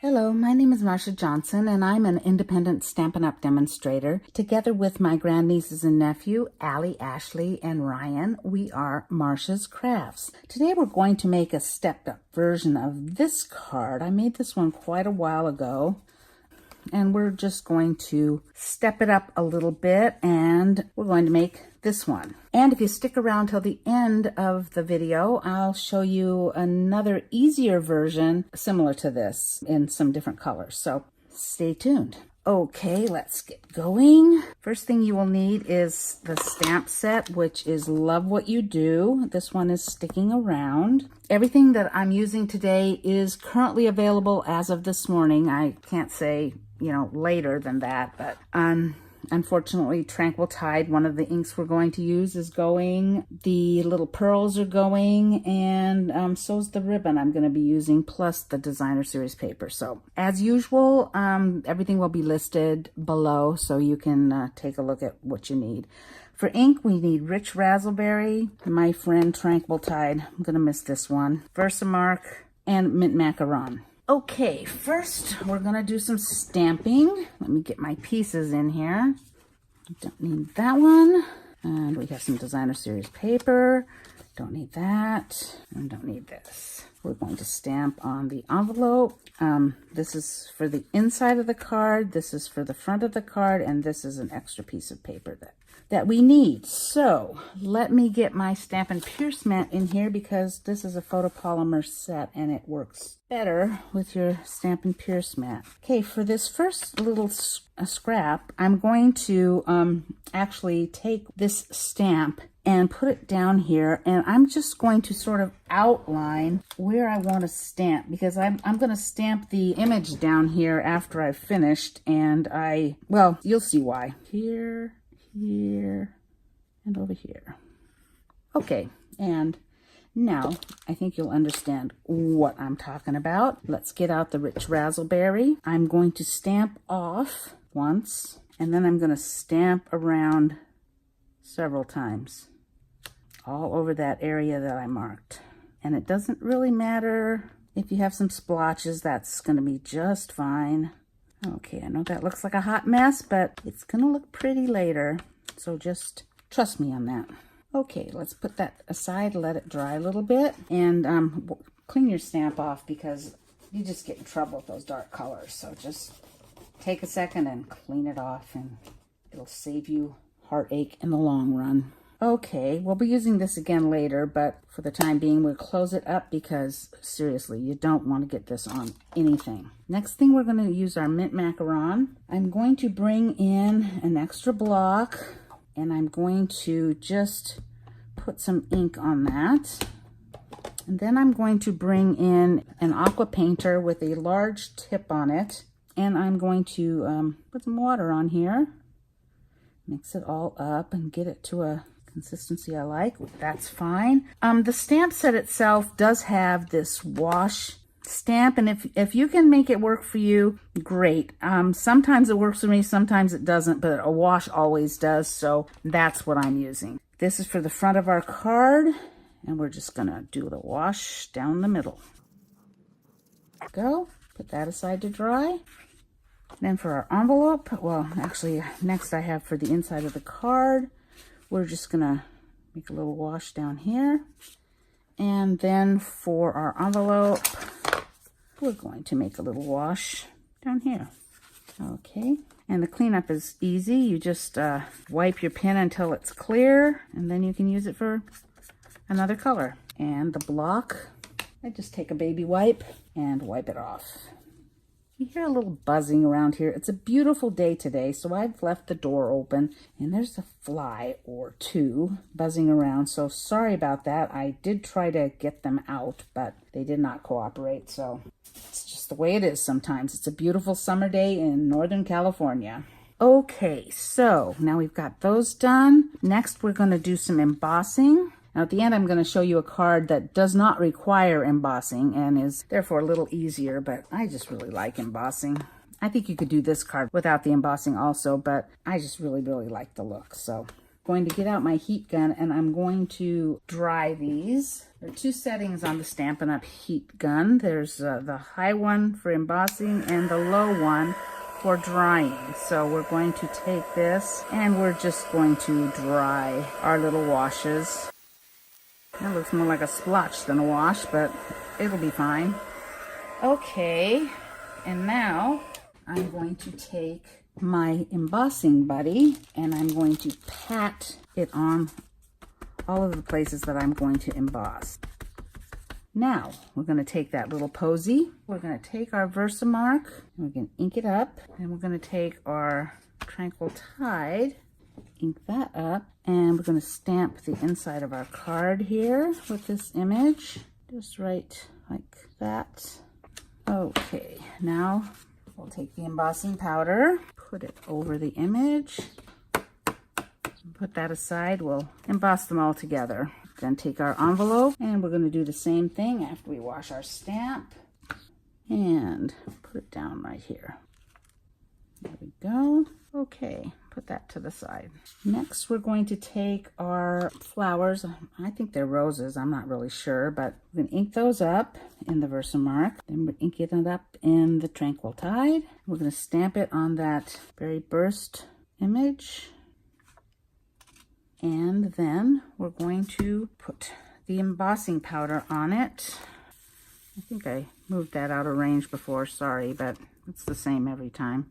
Hello, my name is Marsha Johnson, and I'm an independent Stampin' Up! Demonstrator. Together with my grandnieces and nephew, Allie, Ashley, and Ryan, we are Marsha's Crafts. Today we're going to make a stepped-up version of this card. I made this one quite a while ago, and we're just going to step it up a little bit, and we're going to make this one. And if you stick around till the end of the video, I'll show you another easier version similar to this in some different colors. So stay tuned. Okay, let's get going. First thing you will need is the stamp set, which is Love What You Do. This one is sticking around. Everything that I'm using today is currently available as of this morning. I can't say, later than that, but unfortunately, Tranquil Tide, one of the inks we're going to use, is going. The little pearls are going, and so's the ribbon I'm going to be using, plus the designer series paper. So, as usual, everything will be listed below, so you can take a look at what you need. For ink, we need Rich Razzleberry, my friend Tranquil Tide. I'm going to miss this one. VersaMark, and Mint Macaron. Okay, first we're gonna do some stamping. Let me get my pieces in here. Don't need that one. And we have some designer series paper. Don't need that. And don't need this. We're going to stamp on the envelope. This is for the inside of the card. This is for the front of the card. And this is an extra piece of paper that we need. So let me get my Stampin' Pierce mat in here, because this is a photopolymer set and it works better with your Stampin' Pierce mat. Okay, for this first little scrap, I'm going to actually take this stamp and put it down here, and I'm just going to sort of outline where I want to stamp, because I'm going to stamp the image down here after I've finished, and well, you'll see why. Here, and over here. Okay, and now I think you'll understand what I'm talking about. Let's get out the Rich Razzleberry. I'm going to stamp off once, and then I'm going to stamp around several times all over that area that I marked. And it doesn't really matter if you have some splotches, that's going to be just fine. Okay, I know that looks like a hot mess, but it's going to look pretty later, so just trust me on that. Okay, let's put that aside, let it dry a little bit, and clean your stamp off, because you just get in trouble with those dark colors. So just take a second and clean it off, and it'll save you heartache in the long run. Okay, we'll be using this again later, but for the time being, we'll close it up, because seriously, you don't want to get this on anything. Next thing, we're going to use our Mint Macaron. I'm going to bring in an extra block, and I'm going to just put some ink on that. And then I'm going to bring in an Aqua Painter with a large tip on it, and I'm going to put some water on here, mix it all up, and get it to a consistency I like. That's fine. The stamp set itself does have this wash stamp, and if you can make it work for you, great. Sometimes it works for me, sometimes it doesn't, but a wash always does, so that's what I'm using. This is for the front of our card, and we're just gonna do the wash down the middle. Go, put that aside to dry. Then for our envelope, well, actually, next I have for the inside of the card, we're just gonna make a little wash down here. And then for our envelope, we're going to make a little wash down here. Okay, and the cleanup is easy. You just wipe your pen until it's clear, and then you can use it for another color. And the block, I just take a baby wipe and wipe it off. You hear a little buzzing around here. It's a beautiful day today, so I've left the door open, and there's a fly or two buzzing around, so sorry about that. I did try to get them out, but they did not cooperate, so it's just the way it is sometimes. It's a beautiful summer day in Northern California. Okay, so now we've got those done. Next, we're going to do some embossing. Now at the end, I'm going to show you a card that does not require embossing and is therefore a little easier, but I just really like embossing. I think you could do this card without the embossing also, but I just really, really like the look. So going to get out my heat gun and I'm going to dry these. There are two settings on the Stampin' Up! Heat gun. There's the high one for embossing and the low one for drying. So we're going to take this and we're just going to dry our little washes. That looks more like a splotch than a wash, but it'll be fine. Okay, and now I'm going to take my Embossing Buddy and I'm going to pat it on all of the places that I'm going to emboss. Now, we're going to take that little posy, we're going to take our VersaMark, and we're going to ink it up, and we're going to take our Tranquil Tide, ink that up, and we're going to stamp the inside of our card here with this image, just right like that. Okay, now we'll take the embossing powder, put it over the image, put that aside, we'll emboss them all together. Then take our envelope and we're going to do the same thing after we wash our stamp and put it down right here. There we go. Okay, put that to the side. Next, we're going to take our flowers. I think they're roses. I'm not really sure, but we're going to ink those up in the VersaMark. Then we're inking it up in the Tranquil Tide. We're going to stamp it on that Berry Burst image. And then we're going to put the embossing powder on it. I think I moved that out of range before, sorry, but it's the same every time.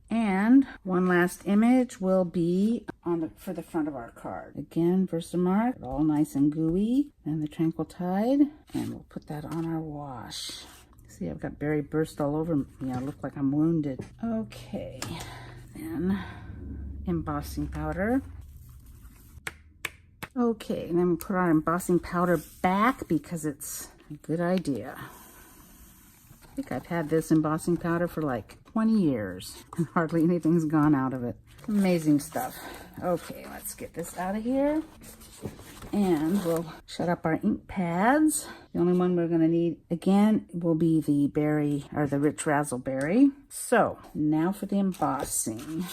And one last image will be on for the front of our card. Again, VersaMark, all nice and gooey. And the Tranquil Tide, and we'll put that on our wash. See, I've got Berry Burst all over me. I look like I'm wounded. Okay, then embossing powder. Okay, and then we'll put our embossing powder back because it's a good idea. I think I've had this embossing powder for like 20 years and hardly anything's gone out of it. Amazing stuff. Okay, let's get this out of here. And we'll shut up our ink pads. The only one we're going to need again will be the berry or the rich razzleberry. So now for the embossing.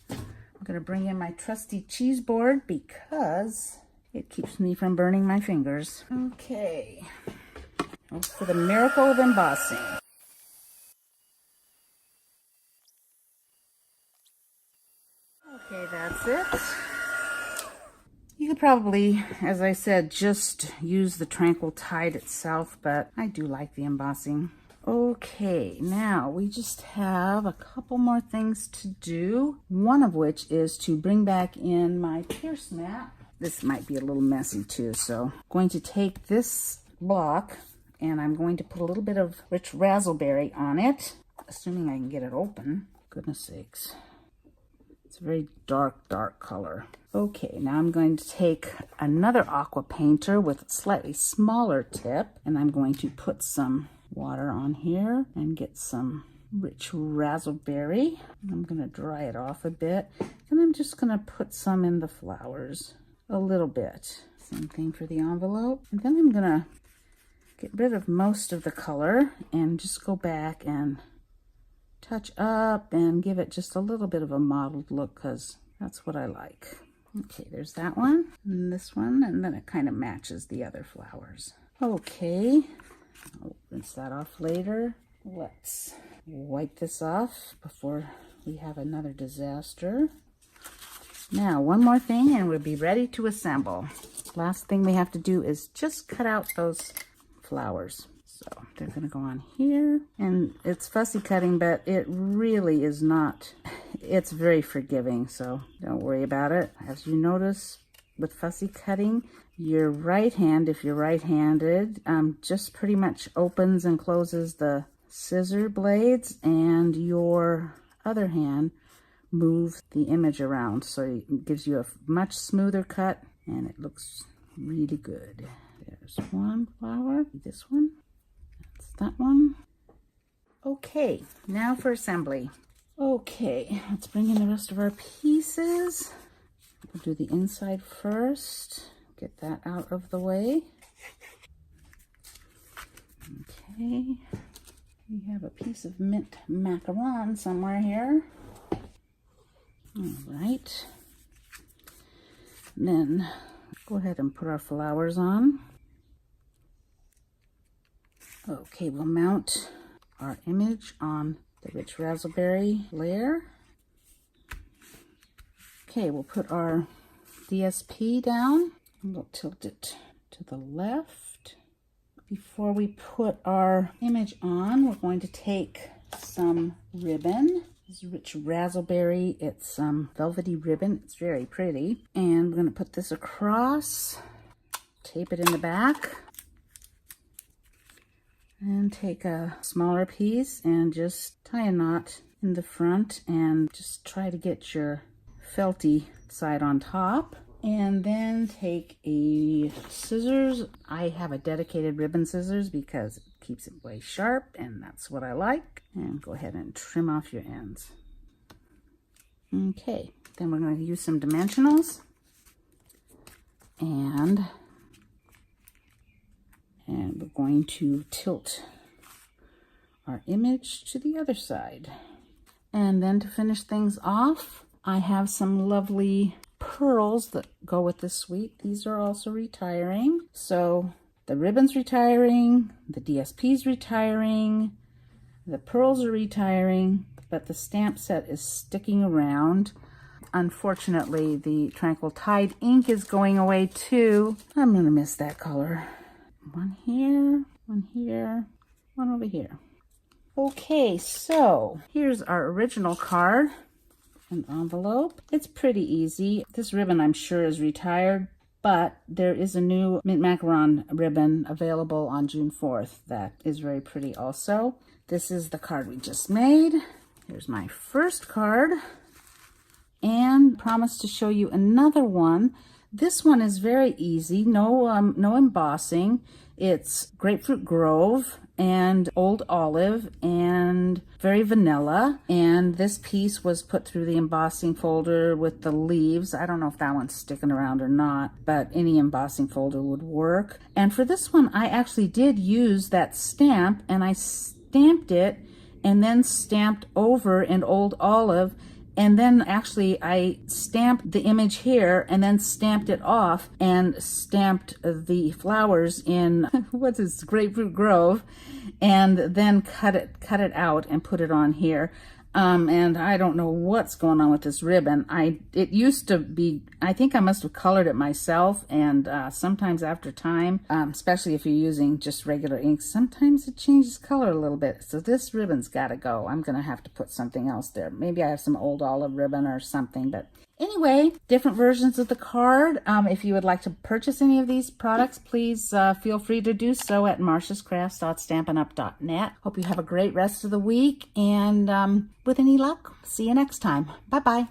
I'm going to bring in my trusty cheese board because it keeps me from burning my fingers. Okay, for the miracle of embossing. Okay, that's it. You could probably, as I said, just use the Tranquil Tide itself, but I do like the embossing. Okay, now we just have a couple more things to do. One of which is to bring back in my Pierce mat. This might be a little messy too, so I'm going to take this block and I'm going to put a little bit of rich razzleberry on it, assuming I can get it open. Goodness sakes. It's a very dark, dark color. Okay, now I'm going to take another Aqua Painter with a slightly smaller tip, and I'm going to put some water on here and get some rich razzleberry. I'm going to dry it off a bit, and I'm just going to put some in the flowers, a little bit. Same thing for the envelope. And then I'm going to get rid of most of the color and just go back and touch up and give it just a little bit of a mottled look because that's what I like. Okay, there's that one and this one, and then it kind of matches the other flowers. Okay, I'll rinse that off later. Let's wipe this off before we have another disaster. Now, one more thing and we'll be ready to assemble. Last thing we have to do is just cut out those flowers. So they're going to go on here, and it's fussy cutting, but it really is not. It's very forgiving, so don't worry about it. As you notice with fussy cutting, your right hand, if you're right-handed, just pretty much opens and closes the scissor blades, and your other hand moves the image around, so it gives you a much smoother cut, and it looks really good. There's one flower, this one. That one. Okay, now for assembly. Okay, let's bring in the rest of our pieces. We'll do the inside first. Get that out of the way. Okay, we have a piece of mint macaron somewhere here. All right. And then go ahead and put our flowers on. Okay, we'll mount our image on the rich raspberry layer. Okay, we'll put our DSP down and we'll tilt it to the left. Before we put our image on, we're going to take some ribbon. This is rich raspberry. It's velvety ribbon. It's very pretty. And we're going to put this across, tape it in the back, and take a smaller piece and just tie a knot in the front and just try to get your felty side on top. And then take a scissors. I have a dedicated ribbon scissors because it keeps it way sharp, and that's what I like. And go ahead and trim off your ends. Okay, then we're going to use some dimensionals. And we're going to tilt our image to the other side. And then to finish things off, I have some lovely pearls that go with this suite. These are also retiring. So the ribbon's retiring, the DSP's retiring, the pearls are retiring, but the stamp set is sticking around. Unfortunately, the Tranquil Tide ink is going away too. I'm gonna miss that color. One here, one over here. Okay, so here's our original card. An envelope. It's pretty easy. This ribbon I'm sure is retired, but there is a new Mint Macaron ribbon available on June 4th that is very pretty also. This is the card we just made. Here's my first card, and promise to show you another one. This one is very easy, no embossing. It's Grapefruit Grove and Old Olive and very vanilla. And this piece was put through the embossing folder with the leaves. I don't know if that one's sticking around or not, but any embossing folder would work. And for this one, I actually did use that stamp, and I stamped it and then stamped over in Old Olive. And then actually I stamped the image here and then stamped it off and stamped the flowers in, what's this, Grapefruit Grove, and then cut it out and put it on here. And I don't know what's going on with this ribbon. It used to be, I think I must have colored it myself, and sometimes after time, especially if you're using just regular ink, sometimes it changes color a little bit. So this ribbon's got to go. I'm going to have to put something else there. Maybe I have some Old Olive ribbon or something, but anyway, different versions of the card. If you would like to purchase any of these products, please feel free to do so at marciascrafts.stampinup.net. Hope you have a great rest of the week, and with any luck, see you next time. Bye-bye.